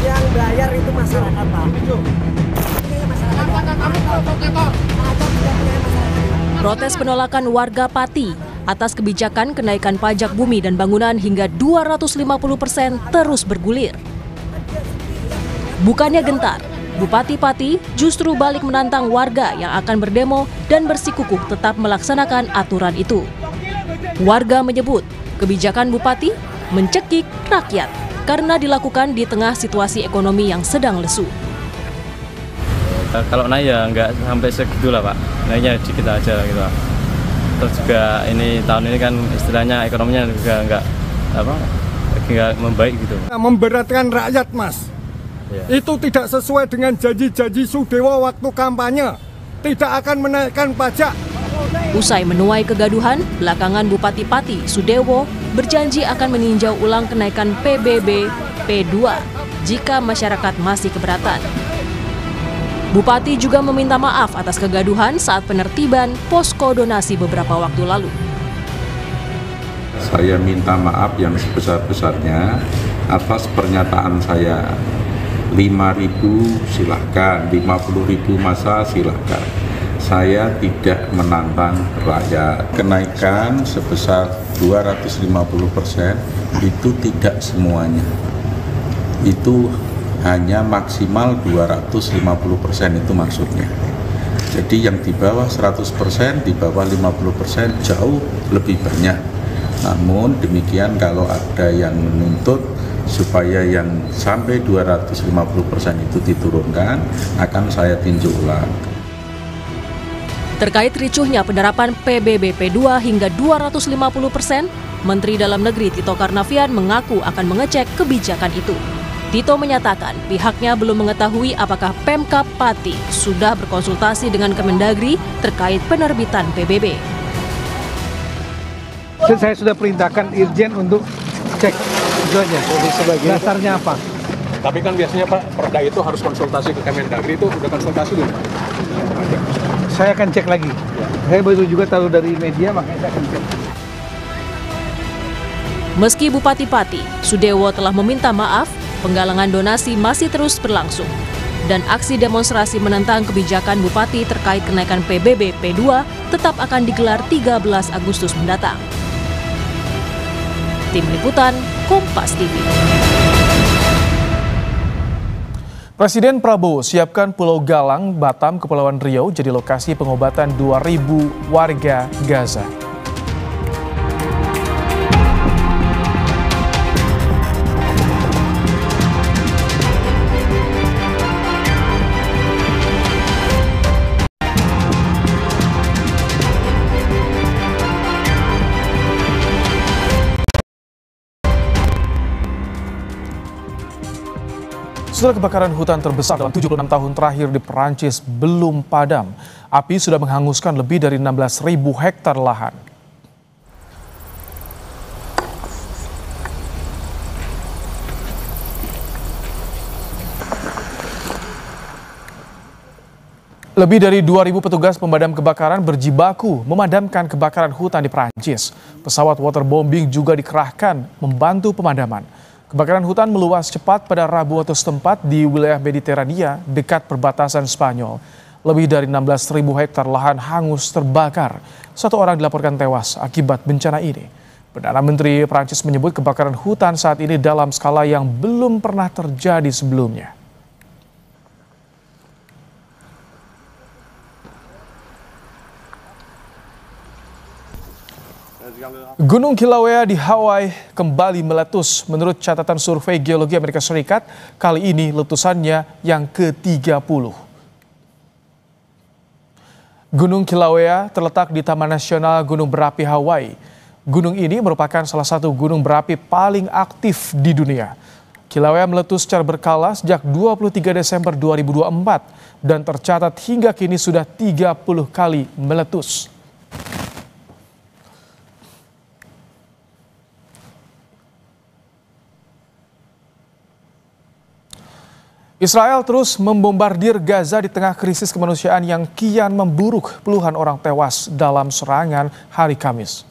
Yang bayar itu masyarakat, Pak. Protes penolakan warga Pati atas kebijakan kenaikan pajak bumi dan bangunan hingga 250% terus bergulir. Bukannya gentar, Bupati Pati justru balik menantang warga yang akan berdemo dan bersikukuh tetap melaksanakan aturan itu. Warga menyebut kebijakan Bupati mencekik rakyat karena dilakukan di tengah situasi ekonomi yang sedang lesu. Kalau naik ya nggak sampai segitu lah Pak, naiknya dikit aja gitu. Terus juga ini tahun ini kan istilahnya ekonominya juga nggak membaik gitu. Memberatkan rakyat Mas, itu tidak sesuai dengan janji-janji Sudewo waktu kampanye, tidak akan menaikkan pajak. Usai menuai kegaduhan, belakangan Bupati Pati Sudewo berjanji akan meninjau ulang kenaikan PBB P2 jika masyarakat masih keberatan. Bupati juga meminta maaf atas kegaduhan saat penertiban posko donasi beberapa waktu lalu. Saya minta maaf yang sebesar-besarnya atas pernyataan saya. 5.000 silahkan, 50.000 masa silahkan. Saya tidak menantang rakyat. Kenaikan sebesar 250% itu tidak semuanya. Itu hanya maksimal 250% itu maksudnya. Jadi yang di bawah 100%, di bawah 50% jauh lebih banyak. Namun demikian kalau ada yang menuntut supaya yang sampai 250% itu diturunkan, akan saya tinjau ulang. Terkait ricuhnya penerapan PBB P2 hingga 250%, Menteri Dalam Negeri Tito Karnavian mengaku akan mengecek kebijakan itu. Tito menyatakan pihaknya belum mengetahui apakah Pemkab Pati sudah berkonsultasi dengan Kemendagri terkait penerbitan PBB. Saya sudah perintahkan Irjen untuk cek itu aja. Dasarnya apa? Tapi kan biasanya Pak, Perda itu harus konsultasi ke Kemendagri, itu udah konsultasi belum? Saya akan cek lagi. Saya baru juga tahu dari media, makanya saya akan cek. Meski Bupati Pati Sudewo telah meminta maaf, penggalangan donasi masih terus berlangsung. Dan aksi demonstrasi menentang kebijakan Bupati terkait kenaikan PBB P2 tetap akan digelar 13 Agustus mendatang. Tim Liputan, Kompas TV. Presiden Prabowo siapkan Pulau Galang, Batam, Kepulauan Riau jadi lokasi pengobatan 2.000 warga Gaza. Setelah kebakaran hutan terbesar dalam 76 tahun terakhir di Perancis belum padam, api sudah menghanguskan lebih dari 16.000 hektar lahan. Lebih dari 2.000 petugas pemadam kebakaran berjibaku memadamkan kebakaran hutan di Perancis. Pesawat waterbombing juga dikerahkan membantu pemadaman. Kebakaran hutan meluas cepat pada Rabu waktu setempat di wilayah Mediterania dekat perbatasan Spanyol. Lebih dari 16.000 hektar lahan hangus terbakar. 1 orang dilaporkan tewas akibat bencana ini. Perdana Menteri Prancis menyebut kebakaran hutan saat ini dalam skala yang belum pernah terjadi sebelumnya. Gunung Kilauea di Hawaii kembali meletus. Menurut catatan survei geologi Amerika Serikat, kali ini letusannya yang ke-30. Gunung Kilauea terletak di Taman Nasional Gunung Berapi Hawaii. Gunung ini merupakan salah satu gunung berapi paling aktif di dunia. Kilauea meletus secara berkala sejak 23 Desember 2024 dan tercatat hingga kini sudah 30 kali meletus. Israel terus membombardir Gaza di tengah krisis kemanusiaan yang kian memburuk. Puluhan orang tewas dalam serangan hari Kamis.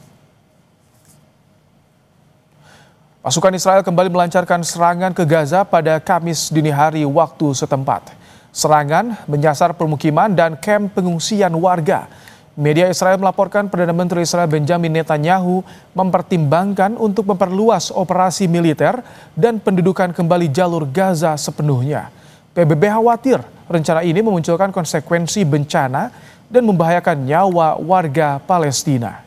Pasukan Israel kembali melancarkan serangan ke Gaza pada Kamis dini hari waktu setempat. Serangan menyasar permukiman dan kamp pengungsian warga. Media Israel melaporkan Perdana Menteri Israel Benjamin Netanyahu mempertimbangkan untuk memperluas operasi militer dan pendudukan kembali jalur Gaza sepenuhnya. PBB khawatir rencana ini memunculkan konsekuensi bencana dan membahayakan nyawa warga Palestina.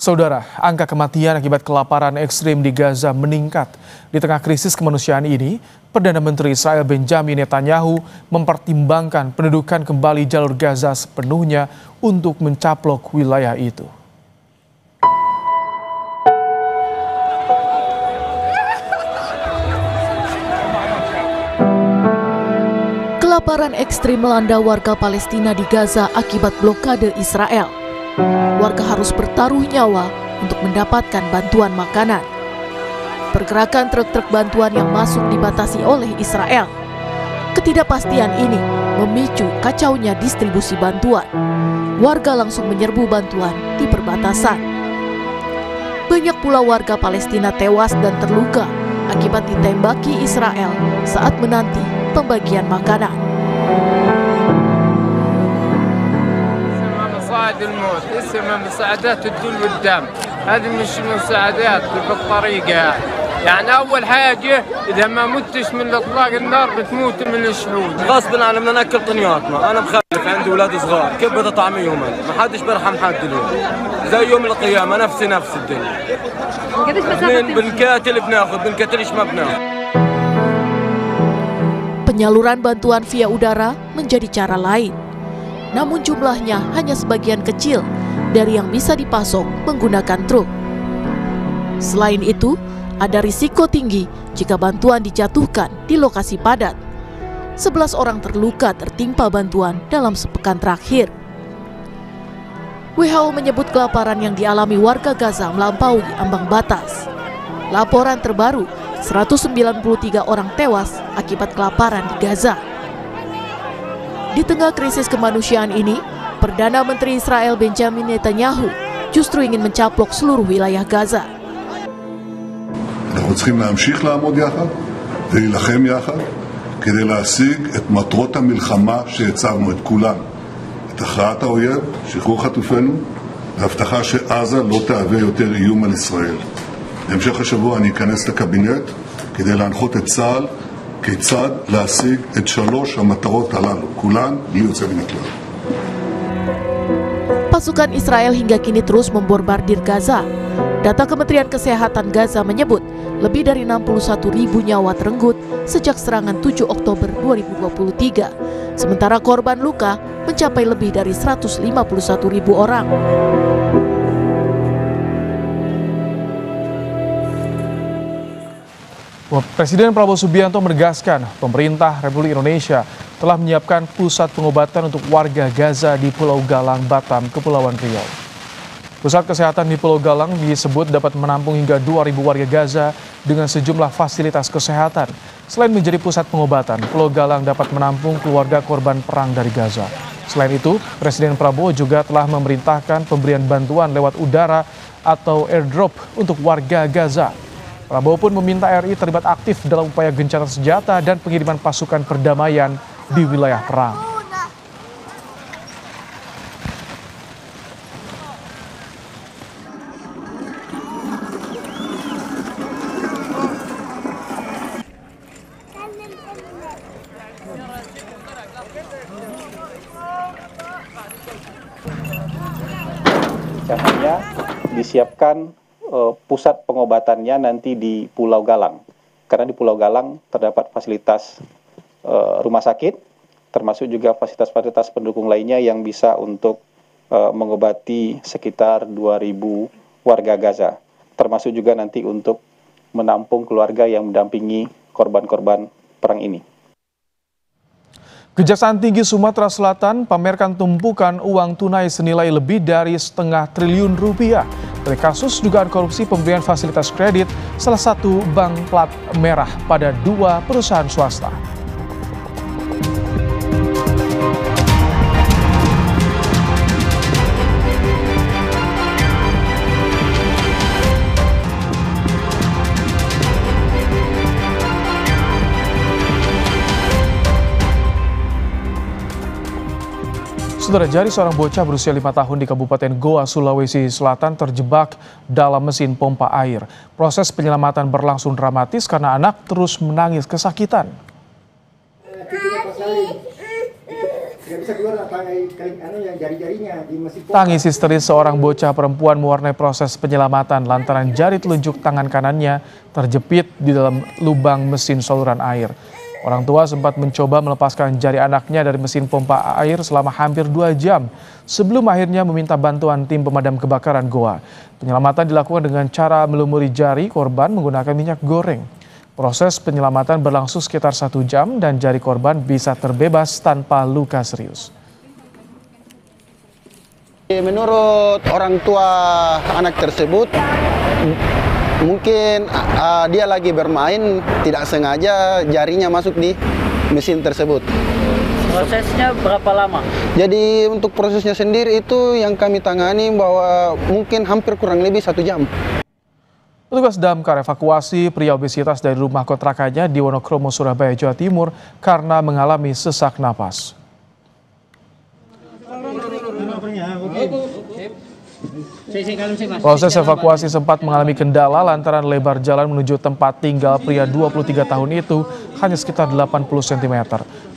Saudara, angka kematian akibat kelaparan ekstrim di Gaza meningkat. Di tengah krisis kemanusiaan ini, Perdana Menteri Israel Benjamin Netanyahu mempertimbangkan pendudukan kembali jalur Gaza sepenuhnya untuk mencaplok wilayah itu. Kelaparan ekstrim melanda warga Palestina di Gaza akibat blokade Israel. Warga harus bertaruh nyawa untuk mendapatkan bantuan makanan. Pergerakan truk-truk bantuan yang masuk dibatasi oleh Israel. Ketidakpastian ini memicu kacaunya distribusi bantuan. Warga langsung menyerbu bantuan di perbatasan. Banyak pula warga Palestina tewas dan terluka akibat ditembaki Israel saat menanti pembagian makanan. الموت اسمها مساعدات تدل قدام هذه مش مساعدات بالطريقه يعني اول حاجه اذا ما متش من اطلاق النار بتموت من الشهود غصبا عن بدنا ناكل طنياتنا انا مخلف عندي اولاد صغار كيف بدي طعميهم انا ما حدش برحم حد اليوم زي يوم القيامه نفس الدنيا بنكاتل بناخذ بنكاتلش ما بناخذ. Penyaluran bantuan via udara menjadi cara lain. Namun jumlahnya hanya sebagian kecil dari yang bisa dipasok menggunakan truk. Selain itu, ada risiko tinggi jika bantuan dijatuhkan di lokasi padat. 11 orang terluka tertimpa bantuan dalam sepekan terakhir. WHO menyebut kelaparan yang dialami warga Gaza melampaui ambang batas. Laporan terbaru, 193 orang tewas akibat kelaparan di Gaza. Di tengah krisis kemanusiaan ini, Perdana Menteri Israel Benjamin Netanyahu justru ingin mencaplok seluruh wilayah Gaza. אנחנו צריכים להמשיך לעמוד יחד ולהילחם יחד כדי להשיג את מטרות המלחמה שהצבנו את כולן. את הכרעת האויב, שחרור חטופינו והבטחה שעזה לא תהווה יותר איום על ישראל. בהמשך השבוע אני אכנס לקבינט כדי להנחות את צה"ל כיצד להשיג את 3 המטרות הללו, כולן בלי יוצא מן הכלל. Pasukan Israel hingga kini terus memborbardir Gaza. Data Kementerian Kesehatan Gaza menyebut lebih dari 61.000 nyawa terenggut sejak serangan 7 Oktober 2023. Sementara korban luka mencapai lebih dari 151.000 orang. Presiden Prabowo Subianto menegaskan pemerintah Republik Indonesia telah menyiapkan pusat pengobatan untuk warga Gaza di Pulau Galang, Batam, Kepulauan Riau. Pusat kesehatan di Pulau Galang disebut dapat menampung hingga 2.000 warga Gaza dengan sejumlah fasilitas kesehatan. Selain menjadi pusat pengobatan, Pulau Galang dapat menampung keluarga korban perang dari Gaza. Selain itu, Presiden Prabowo juga telah memerintahkan pemberian bantuan lewat udara atau airdrop untuk warga Gaza. Prabowo pun meminta RI terlibat aktif dalam upaya gencatan senjata dan pengiriman pasukan perdamaian di wilayah perang. Rencananya disiapkan pusat pengobatannya nanti di Pulau Galang, karena di Pulau Galang terdapat fasilitas rumah sakit, termasuk juga fasilitas-fasilitas pendukung lainnya yang bisa untuk mengobati sekitar 2.000 warga Gaza, termasuk juga nanti untuk menampung keluarga yang mendampingi korban-korban perang ini. Kejaksaan Tinggi Sumatera Selatan pamerkan tumpukan uang tunai senilai lebih dari setengah triliun rupiah dari kasus dugaan korupsi pemberian fasilitas kredit salah satu bank plat merah pada 2 perusahaan swasta. Saudara, jari seorang bocah berusia 5 tahun di Kabupaten Goa, Sulawesi Selatan terjebak dalam mesin pompa air. Proses penyelamatan berlangsung dramatis karena anak terus menangis kesakitan. Tangis histeris seorang bocah perempuan mewarnai proses penyelamatan lantaran jari telunjuk tangan kanannya terjepit di dalam lubang mesin saluran air. Orang tua sempat mencoba melepaskan jari anaknya dari mesin pompa air selama hampir 2 jam sebelum akhirnya meminta bantuan tim pemadam kebakaran Goa. Penyelamatan dilakukan dengan cara melumuri jari korban menggunakan minyak goreng. Proses penyelamatan berlangsung sekitar 1 jam dan jari korban bisa terbebas tanpa luka serius. Menurut orang tua anak tersebut, mungkin dia lagi bermain, tidak sengaja jarinya masuk di mesin tersebut. Prosesnya berapa lama? Jadi untuk prosesnya sendiri itu yang kami tangani bahwa mungkin hampir kurang lebih 1 jam. Petugas damkar evakuasi pria obesitas dari rumah kontrakannya di Wonokromo, Surabaya, Jawa Timur karena mengalami sesak napas. Proses evakuasi sempat mengalami kendala lantaran lebar jalan menuju tempat tinggal pria 23 tahun itu hanya sekitar 80 cm.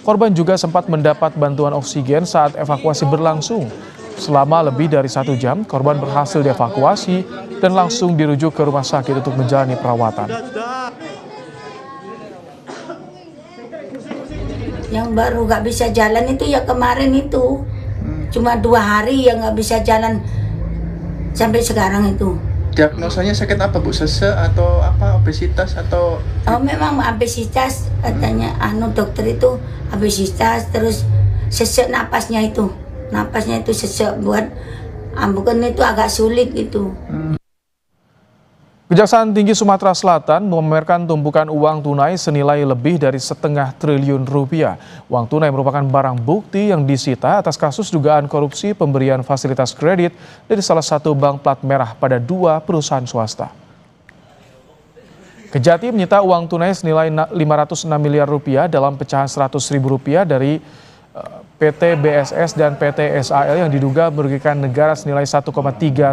Korban juga sempat mendapat bantuan oksigen saat evakuasi berlangsung. Selama lebih dari 1 jam, korban berhasil dievakuasi dan langsung dirujuk ke rumah sakit untuk menjalani perawatan. Yang baru nggak bisa jalan itu ya kemarin itu. Cuma 2 hari yang nggak bisa jalan sampai sekarang itu. Diagnosanya sakit apa Bu? Sesek atau apa? Obesitas atau? Oh memang obesitas katanya. Dokter itu obesitas terus sesek napasnya itu sesek buat ambukan itu agak sulit gitu. Kejaksaan Tinggi Sumatera Selatan memamerkan tumpukan uang tunai senilai lebih dari setengah triliun rupiah. Uang tunai merupakan barang bukti yang disita atas kasus dugaan korupsi pemberian fasilitas kredit dari salah satu bank plat merah pada 2 perusahaan swasta. Kejati menyita uang tunai senilai 506 miliar rupiah dalam pecahan 100 ribu rupiah dari PT BSS dan PT SAL yang diduga merugikan negara senilai 1,3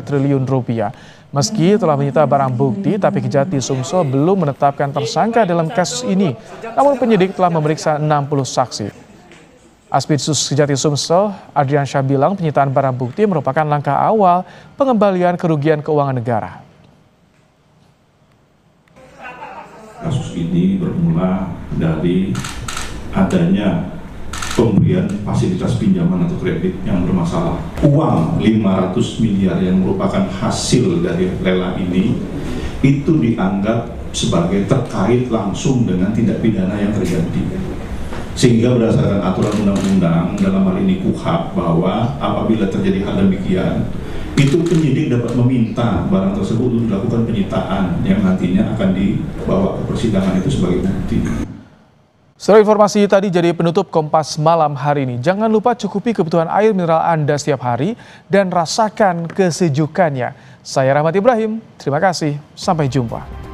triliun rupiah. Meski telah menyita barang bukti, tapi Kejati Sumsel belum menetapkan tersangka dalam kasus ini. Namun penyidik telah memeriksa 60 saksi. Aspidsus Kejati Sumsel, Adrian Syah bilang penyitaan barang bukti merupakan langkah awal pengembalian kerugian keuangan negara. Kasus ini bermula dari adanya pemberian fasilitas pinjaman atau kredit yang bermasalah. Uang 500 miliar yang merupakan hasil dari lelang ini itu dianggap sebagai terkait langsung dengan tindak pidana yang terjadi. Sehingga berdasarkan aturan undang-undang dalam hal ini KUHP bahwa apabila terjadi hal demikian, itu penyidik dapat meminta barang tersebut untuk dilakukan penyitaan yang nantinya akan dibawa ke persidangan itu sebagai bukti. Setelah informasi tadi jadi penutup Kompas Malam hari ini. Jangan lupa cukupi kebutuhan air mineral Anda setiap hari dan rasakan kesejukannya. Saya Rahmat Ibrahim, terima kasih, sampai jumpa.